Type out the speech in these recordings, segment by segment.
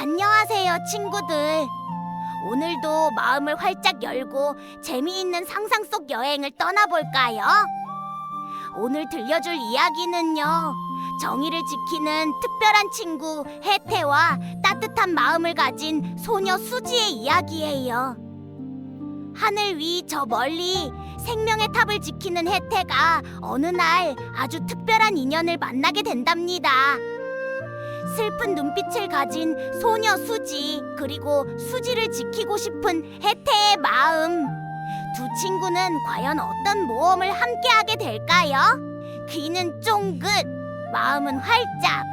안녕하세요, 친구들. 오늘도 마음을 활짝 열고 재미있는 상상 속 여행을 떠나볼까요? 오늘 들려줄 이야기는요, 정의를 지키는 특별한 친구 혜태와 따뜻한 마음을 가진 소녀 수지의 이야기예요. 하늘 위 저 멀리 생명의 탑을 지키는 혜태가 어느 날 아주 특별한 인연을 만나게 된답니다. 슬픈 눈빛을 가진 소녀 수지, 그리고 수지를 지키고 싶은 혜태의 마음. 두 친구는 과연 어떤 모험을 함께하게 될까요? 귀는 쫑긋, 마음은 활짝.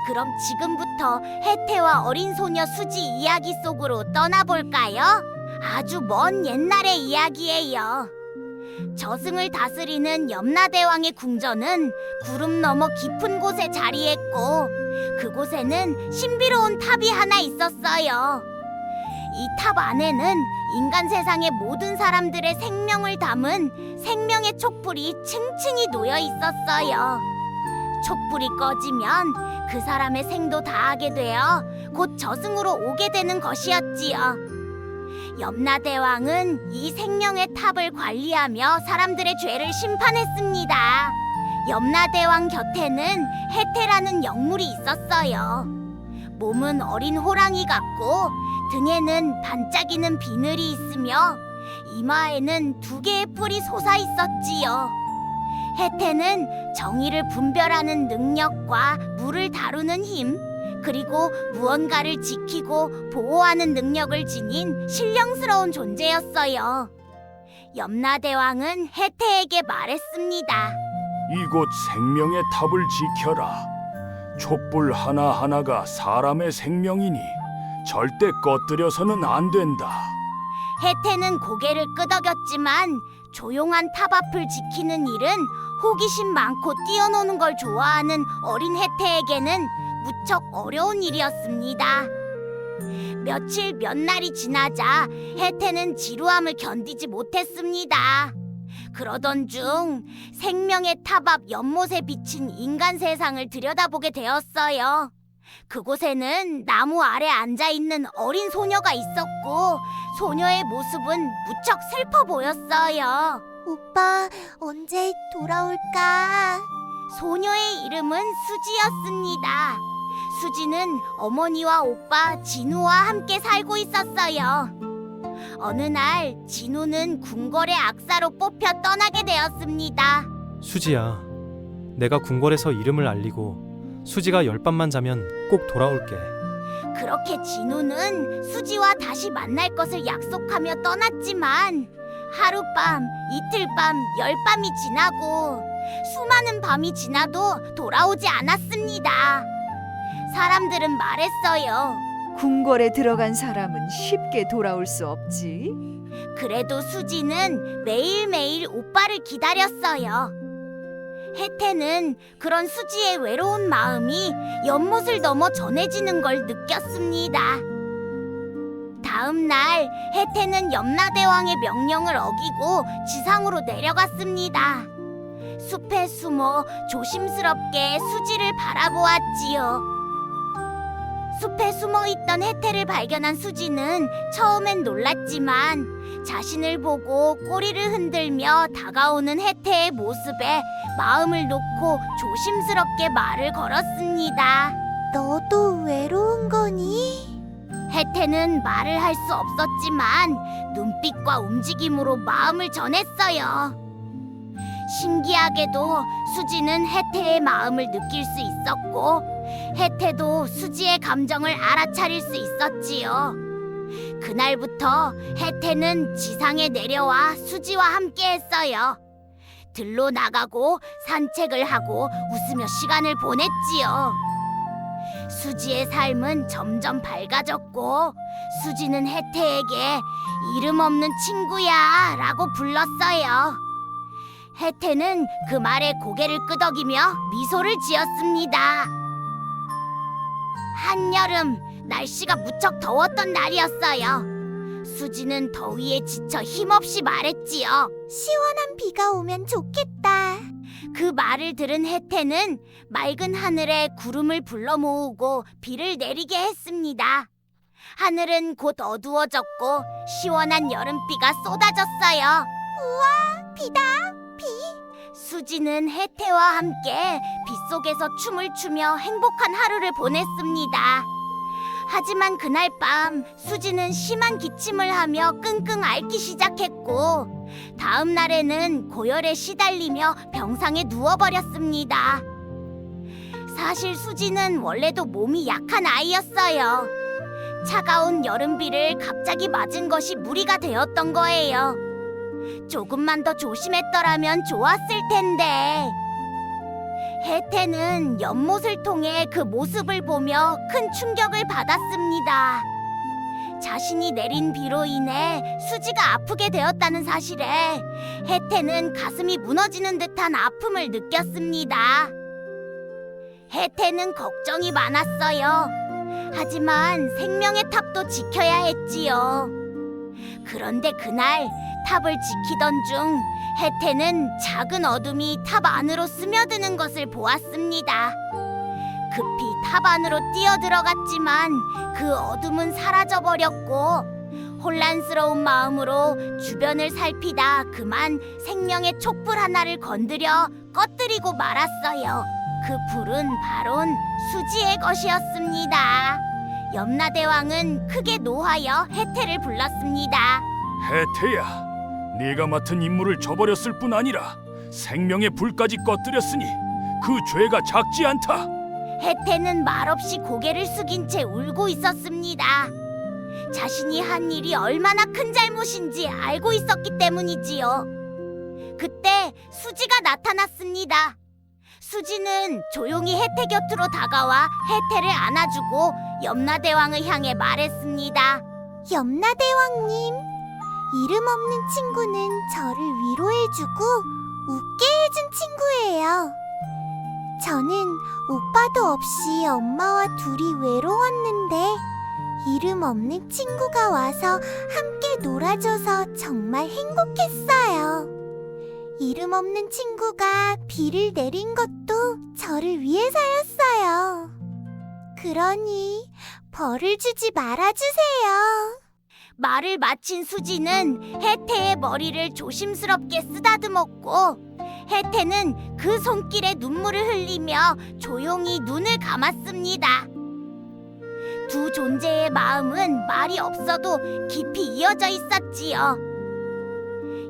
그럼 지금부터 혜태와 어린 소녀 수지 이야기 속으로 떠나볼까요? 아주 먼 옛날의 이야기예요. 저승을 다스리는 염라대왕의 궁전은 구름 너머 깊은 곳에 자리했고, 그곳에는 신비로운 탑이 하나 있었어요. 이 탑 안에는 인간 세상의 모든 사람들의 생명을 담은 생명의 촛불이 층층이 놓여 있었어요. 촛불이 꺼지면 그 사람의 생도 다하게 되어 곧 저승으로 오게 되는 것이었지요. 염라대왕은 이 생명의 탑을 관리하며 사람들의 죄를 심판했습니다. 염라대왕 곁에는 혜태라는 영물이 있었어요. 몸은 어린 호랑이 같고 등에는 반짝이는 비늘이 있으며 이마에는 2개의 뿔이 솟아 있었지요. 혜태는 정의를 분별하는 능력과 물을 다루는 힘, 그리고 무언가를 지키고 보호하는 능력을 지닌 신령스러운 존재였어요. 염라대왕은 혜태에게 말했습니다. 이곳 생명의 탑을 지켜라. 촛불 하나하나가 사람의 생명이니 절대 꺼뜨려서는 안 된다. 혜태는 고개를 끄덕였지만 조용한 탑 앞을 지키는 일은 호기심 많고 뛰어노는 걸 좋아하는 어린 혜태에게는 무척 어려운 일이었습니다. 며칠 몇 날이 지나자 혜태는 지루함을 견디지 못했습니다. 그러던 중 생명의 탑 앞 연못에 비친 인간 세상을 들여다보게 되었어요. 그곳에는 나무 아래 앉아있는 어린 소녀가 있었고, 소녀의 모습은 무척 슬퍼 보였어요. 오빠, 언제 돌아올까? 소녀의 이름은 수지였습니다. 수지는 어머니와 오빠 진우와 함께 살고 있었어요. 어느 날 진우는 궁궐의 악사로 뽑혀 떠나게 되었습니다. 수지야, 내가 궁궐에서 이름을 알리고 수지가 10밤만 자면 꼭 돌아올게. 그렇게 진우는 수지와 다시 만날 것을 약속하며 떠났지만 하룻밤, 이틀밤, 10밤이 지나고 수많은 밤이 지나도 돌아오지 않았습니다. 사람들은 말했어요. 궁궐에 들어간 사람은 쉽게 돌아올 수 없지. 그래도 수지는 매일매일 오빠를 기다렸어요. 혜태는 그런 수지의 외로운 마음이 연못을 넘어 전해지는 걸 느꼈습니다. 다음 날 혜태는 염라대왕의 명령을 어기고 지상으로 내려갔습니다. 숲에 숨어 조심스럽게 수지를 바라보았지요. 숲에 숨어있던 혜태를 발견한 수지는 처음엔 놀랐지만 자신을 보고 꼬리를 흔들며 다가오는 혜태의 모습에 마음을 놓고 조심스럽게 말을 걸었습니다. 너도 외로운 거니? 혜태는 말을 할 수 없었지만 눈빛과 움직임으로 마음을 전했어요. 신기하게도 수지는 혜태의 마음을 느낄 수 있었고, 혜태도 수지의 감정을 알아차릴 수 있었지요. 그날부터 혜태는 지상에 내려와 수지와 함께 했어요. 들로 나가고 산책을 하고 웃으며 시간을 보냈지요. 수지의 삶은 점점 밝아졌고, 수지는 혜태에게 이름 없는 친구야 라고 불렀어요. 혜태는 그 말에 고개를 끄덕이며 미소를 지었습니다. 한여름, 날씨가 무척 더웠던 날이었어요. 수지는 더위에 지쳐 힘없이 말했지요. 시원한 비가 오면 좋겠다. 그 말을 들은 혜태는 맑은 하늘에 구름을 불러 모으고 비를 내리게 했습니다. 하늘은 곧 어두워졌고 시원한 여름비가 쏟아졌어요. 우와, 비다, 비. 수지는 혜태와 함께 빗속에서 춤을 추며 행복한 하루를 보냈습니다. 하지만 그날 밤 수지는 심한 기침을 하며 끙끙 앓기 시작했고 다음 날에는 고열에 시달리며 병상에 누워버렸습니다. 사실 수지는 원래도 몸이 약한 아이였어요. 차가운 여름비를 갑자기 맞은 것이 무리가 되었던 거예요. 조금만 더 조심했더라면 좋았을 텐데. 혜태는 연못을 통해 그 모습을 보며 큰 충격을 받았습니다. 자신이 내린 비로 인해 수지가 아프게 되었다는 사실에 혜태는 가슴이 무너지는 듯한 아픔을 느꼈습니다. 혜태는 걱정이 많았어요. 하지만 생명의 탑도 지켜야 했지요. 그런데 그날 탑을 지키던 중 혜태는 작은 어둠이 탑 안으로 스며드는 것을 보았습니다. 급히 탑 안으로 뛰어들어갔지만 그 어둠은 사라져버렸고 혼란스러운 마음으로 주변을 살피다 그만 생명의 촛불 하나를 건드려 꺼뜨리고 말았어요. 그 불은 바로 수지의 것이었습니다. 염라대왕은 크게 노하여 혜태를 불렀습니다. 혜태야, 네가 맡은 임무를 저버렸을 뿐 아니라 생명의 불까지 꺼뜨렸으니 그 죄가 작지 않다. 혜태는 말없이 고개를 숙인 채 울고 있었습니다. 자신이 한 일이 얼마나 큰 잘못인지 알고 있었기 때문이지요. 그때 수지가 나타났습니다. 수지는 조용히 혜태 곁으로 다가와 혜태를 안아주고 염라대왕을 향해 말했습니다. 염라대왕님, 이름 없는 친구는 저를 위로해주고 웃게 해준 친구예요. 저는 오빠도 없이 엄마와 둘이 외로웠는데 이름 없는 친구가 와서 함께 놀아줘서 정말 행복했어요. 이름 없는 친구가 비를 내린 것도 저를 위해서였어요. 그러니 벌을 주지 말아주세요. 말을 마친 수지는 혜태의 머리를 조심스럽게 쓰다듬었고 혜태는 그 손길에 눈물을 흘리며 조용히 눈을 감았습니다. 두 존재의 마음은 말이 없어도 깊이 이어져 있었지요.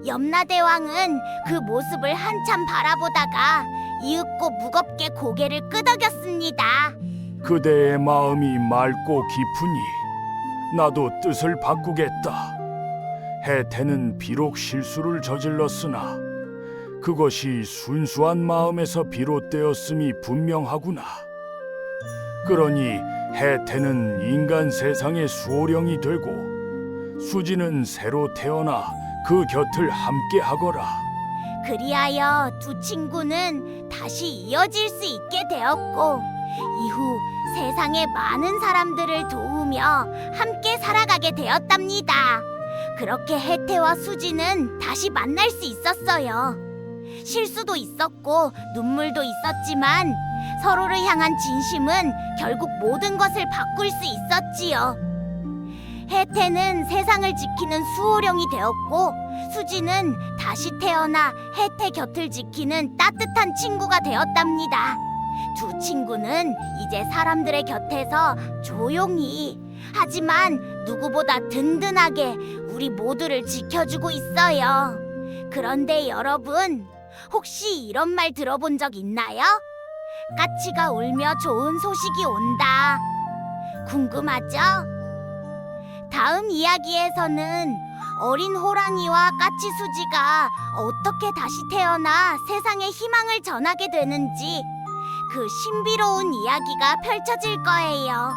염라대왕은 그 모습을 한참 바라보다가 이윽고 무겁게 고개를 끄덕였습니다. 그대의 마음이 맑고 깊으니 나도 뜻을 바꾸겠다. 혜태는 비록 실수를 저질렀으나 그것이 순수한 마음에서 비롯되었음이 분명하구나. 그러니 혜태는 인간 세상의 수호령이 되고 수지는 새로 태어나 그 곁을 함께 하거라. 그리하여 두 친구는 다시 이어질 수 있게 되었고 이후 세상의 많은 사람들을 도우며 함께 살아가게 되었답니다. 그렇게 혜태와 수지는 다시 만날 수 있었어요. 실수도 있었고 눈물도 있었지만 서로를 향한 진심은 결국 모든 것을 바꿀 수 있었지요. 혜태는 세상을 지키는 수호령이 되었고 수지는 다시 태어나 혜태 곁을 지키는 따뜻한 친구가 되었답니다. 두 친구는 이제 사람들의 곁에서 조용히 하지만 누구보다 든든하게 우리 모두를 지켜주고 있어요. 그런데 여러분, 혹시 이런 말 들어본 적 있나요? 까치가 울며 좋은 소식이 온다. 궁금하죠? 다음 이야기에서는 어린 호랑이와 까치 수지가 어떻게 다시 태어나 세상에 희망을 전하게 되는지 그 신비로운 이야기가 펼쳐질 거예요.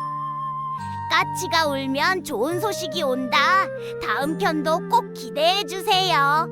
까치가 울면 좋은 소식이 온다. 다음 편도 꼭 기대해 주세요.